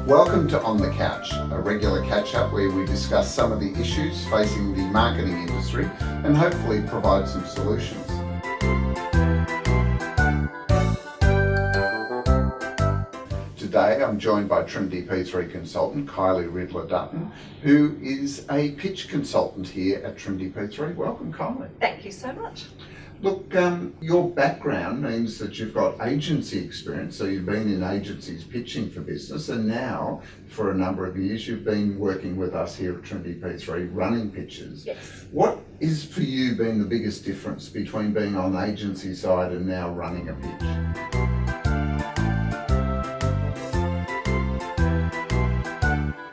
Welcome to On the Couch, a regular catch-up where we discuss some of the issues facing the marketing industry and hopefully provide some solutions. Today I'm joined by Trinity P3 consultant Kylie Riddler-Dutton, who is a pitch consultant here at Trinity P3. Welcome, Kylie. Thank you so much. Look, your background means that you've got agency experience, so you've been in agencies pitching for business, and now for a number of years you've been working with us here at Trinity P3 running pitches. Yes. What is for you been the biggest difference between being on the agency side and now running a pitch?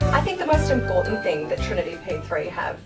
I think the most important thing that Trinity P3 have,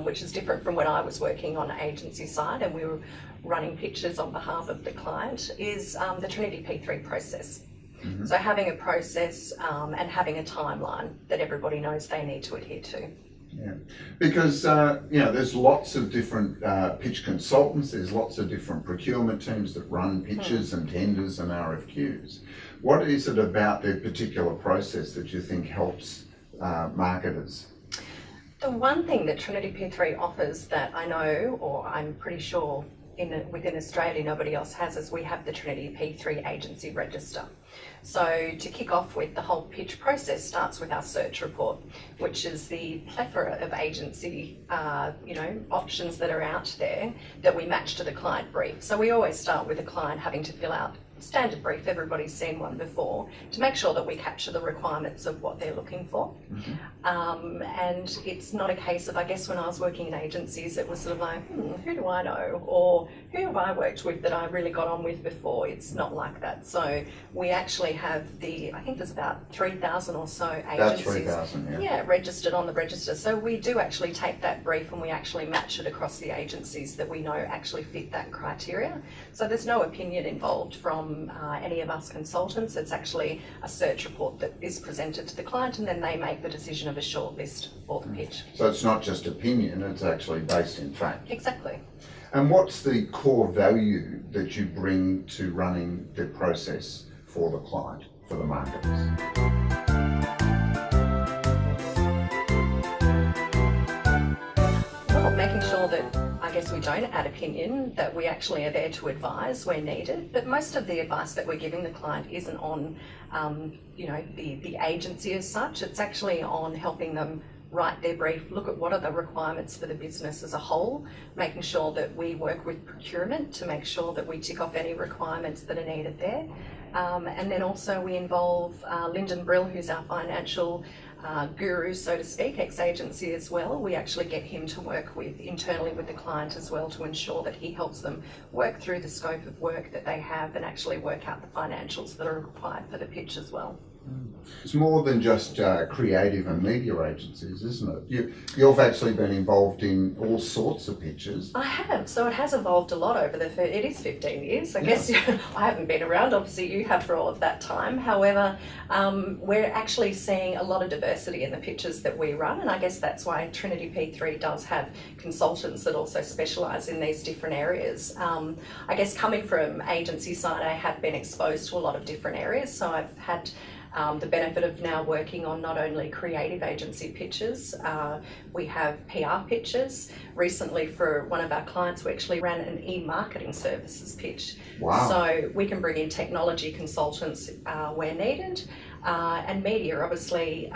which is different from when I was working on agency side and we were running pitches on behalf of the client, is the Trinity P3 process. Mm-hmm. So having a process and having a timeline that everybody knows they need to adhere to. Yeah, because there's lots of different pitch consultants, there's lots of different procurement teams that run pitches and tenders and RFQs. What is it about their particular process that you think helps marketers? The one thing that Trinity P3 offers that I know, or I'm pretty sure within Australia nobody else has, is we have the Trinity P3 agency register. So to kick off with, the whole pitch process starts with our search report, which is the plethora of agency options that are out there that we match to the client brief. So we always start with the client having to fill out standard brief, everybody's seen one before, to make sure that we capture the requirements of what they're looking for. Mm-hmm. And it's not a case of, I guess when I was working in agencies, it was sort of like, who do I know? Or who have I worked with that I really got on with before? It's not like that. So we actually have I think there's about 3,000 or so agencies. About 3,000, yeah, registered on the register. So we do actually take that brief and we actually match it across the agencies that we know actually fit that criteria. So there's no opinion involved from any of us consultants. It's actually a search report that is presented to the client and then they make the decision of a shortlist for the pitch. So it's not just opinion, it's actually based in fact. Exactly. And what's the core value that you bring to running the process for the client, for the marketers? Well, making sure that I guess we don't add opinion, that we actually are there to advise where needed. But most of the advice that we're giving the client isn't on, the agency as such. It's actually on helping them write their brief, look at what are the requirements for the business as a whole, making sure that we work with procurement to make sure that we tick off any requirements that are needed there. And then also we involve Lyndon Brill, who's our financial guru, so to speak, ex-agency as well. We actually get him to work internally with the client as well to ensure that he helps them work through the scope of work that they have and actually work out the financials that are required for the pitch as well. It's more than just creative and media agencies, isn't it? You've actually been involved in all sorts of pitches. I have, so it has evolved a lot over it is 15 years. I guess I haven't been around, obviously you have for all of that time. However, we're actually seeing a lot of diversity in the pitches that we run, and I guess that's why Trinity P3 does have consultants that also specialise in these different areas. I guess coming from agency side, I have been exposed to a lot of different areas, so I've had the benefit of now working on not only creative agency pitches, we have PR pitches. Recently for one of our clients, we actually ran an e-marketing services pitch. Wow. So we can bring in technology consultants where needed, and media, obviously,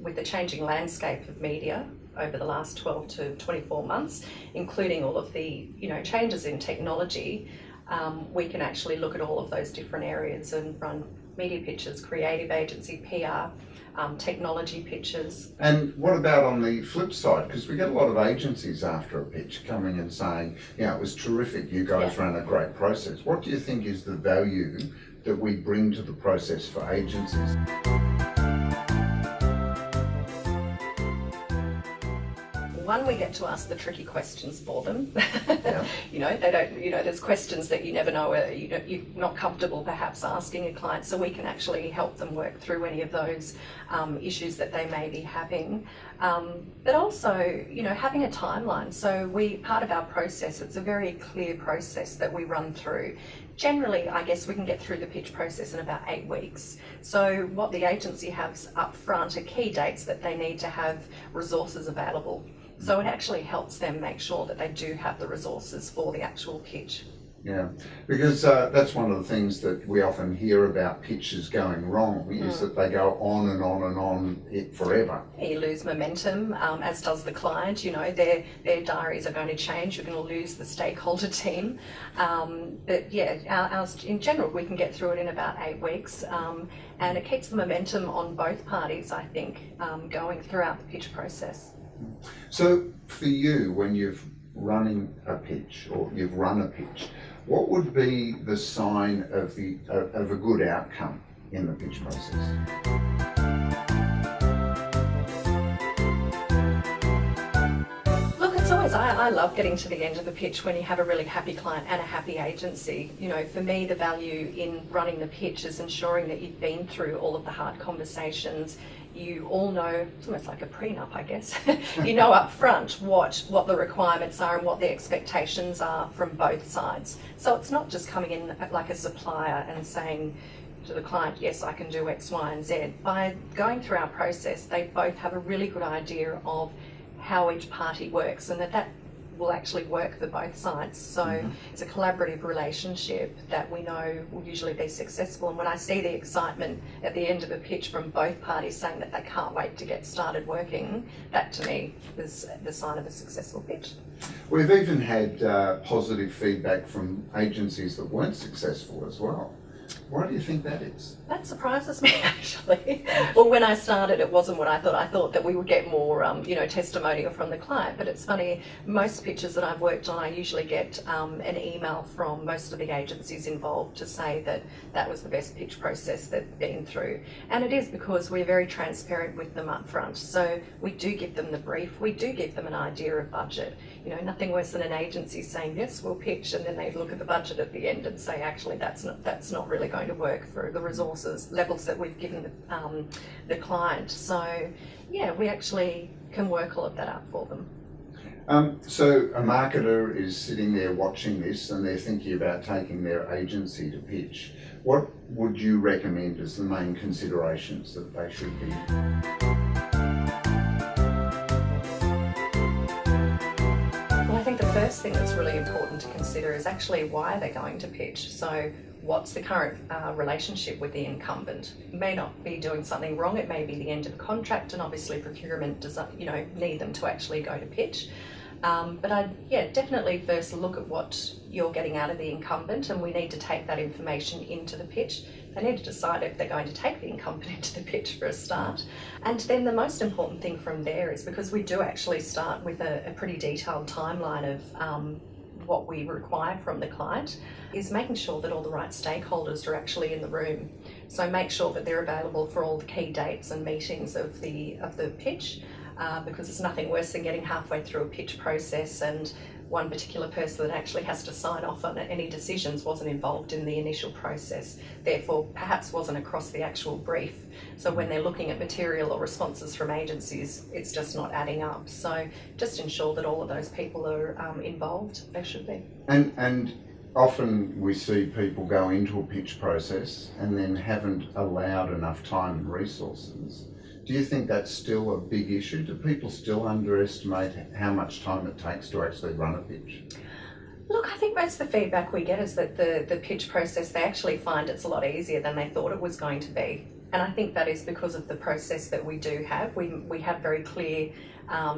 with the changing landscape of media over the last 12 to 24 months, including all of the changes in technology, we can actually look at all of those different areas and run media pitches, creative agency, PR, technology pitches. And what about on the flip side? Because we get a lot of agencies after a pitch coming and saying, it was terrific, you guys ran a great process. What do you think is the value that we bring to the process for agencies? One, we get to ask the tricky questions for them. They don't, there's questions that you never know, you're not comfortable perhaps asking a client, so we can actually help them work through any of those issues that they may be having. But also, having a timeline. So part of our process, it's a very clear process that we run through. generally, I guess we can get through the pitch process in about 8 weeks. So what the agency has up front are key dates that they need to have resources available. So it actually helps them make sure that they do have the resources for the actual pitch. Yeah, because that's one of the things that we often hear about pitches going wrong, is that they go on and on and on forever. You lose momentum, as does the client. You know, their diaries are going to change. You're going to lose the stakeholder team. But yeah, ours in general, we can get through it in about 8 weeks, and it keeps the momentum on both parties, I think, going throughout the pitch process. So for you, when you've running a pitch or you've run a pitch, what would be the sign of a good outcome in the pitch process? Look, it's always, I love getting to the end of the pitch when you have a really happy client and a happy agency. You know, for me, the value in running the pitch is ensuring that you've been through all of the hard conversations. You all know, it's almost like a prenup, I guess. You know up front what the requirements are and what the expectations are from both sides. So it's not just coming in like a supplier and saying to the client, yes, I can do X, Y, and Z. By going through our process, they both have a really good idea of how each party works, and that will actually work for both sides. So it's a collaborative relationship that we know will usually be successful. And when I see the excitement at the end of a pitch from both parties saying that they can't wait to get started working, that to me is the sign of a successful pitch. We've even had positive feedback from agencies that weren't successful as well. Why do you think that is? That surprises me, actually. Well, when I started, it wasn't what I thought. I thought that we would get more, testimonial from the client. But it's funny, most pitches that I've worked on, I usually get an email from most of the agencies involved to say that that was the best pitch process they've been through. And it is because we're very transparent with them up front. So we do give them the brief. We do give them an idea of budget. You know, nothing worse than an agency saying, yes, we'll pitch, and then they look at the budget at the end and say, actually, that's not really going to work for the resources levels that we've given the client. So yeah, we actually can work all of that out for them. So a marketer is sitting there watching this and they're thinking about taking their agency to pitch. What would you recommend as the main considerations that they should be? Well, I think the first thing that's really important to consider is actually why they're going to pitch. So what's the current relationship with the incumbent? It may not be doing something wrong, it may be the end of a contract, and obviously procurement does need them to actually go to pitch. But I'd definitely first look at what you're getting out of the incumbent, and we need to take that information into the pitch. They need to decide if they're going to take the incumbent into the pitch for a start. And then the most important thing from there is, because we do actually start with a pretty detailed timeline of what we require from the client, is making sure that all the right stakeholders are actually in the room. So make sure that they're available for all the key dates and meetings of the pitch, because there's nothing worse than getting halfway through a pitch process and one particular person that actually has to sign off on any decisions wasn't involved in the initial process, therefore perhaps wasn't across the actual brief. So when they're looking at material or responses from agencies, it's just not adding up. So just ensure that all of those people are involved. They should be. And often we see people go into a pitch process and then haven't allowed enough time and resources. Do you think that's still a big issue? Do people still underestimate how much time it takes to actually run a pitch? Look, I think most of the feedback we get is that the pitch process, they actually find it's a lot easier than they thought it was going to be. And I think that is because of the process that we do have. We have very clear,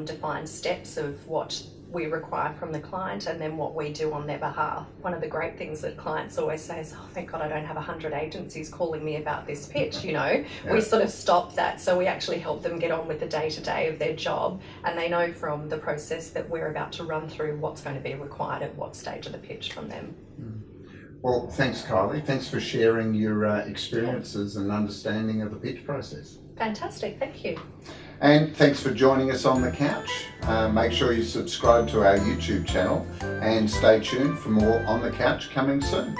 defined steps of what we require from the client and then what we do on their behalf. One of the great things that clients always say is, oh, thank God I don't have 100 agencies calling me about this pitch, you know. Yeah. We sort of stop that, so we actually help them get on with the day-to-day of their job, and they know from the process that we're about to run through what's going to be required at what stage of the pitch from them. Well, thanks Kylie, thanks for sharing your experiences and understanding of the pitch process. Fantastic, thank you. And thanks for joining us on The Couch. Make sure you subscribe to our YouTube channel and stay tuned for more On The Couch coming soon.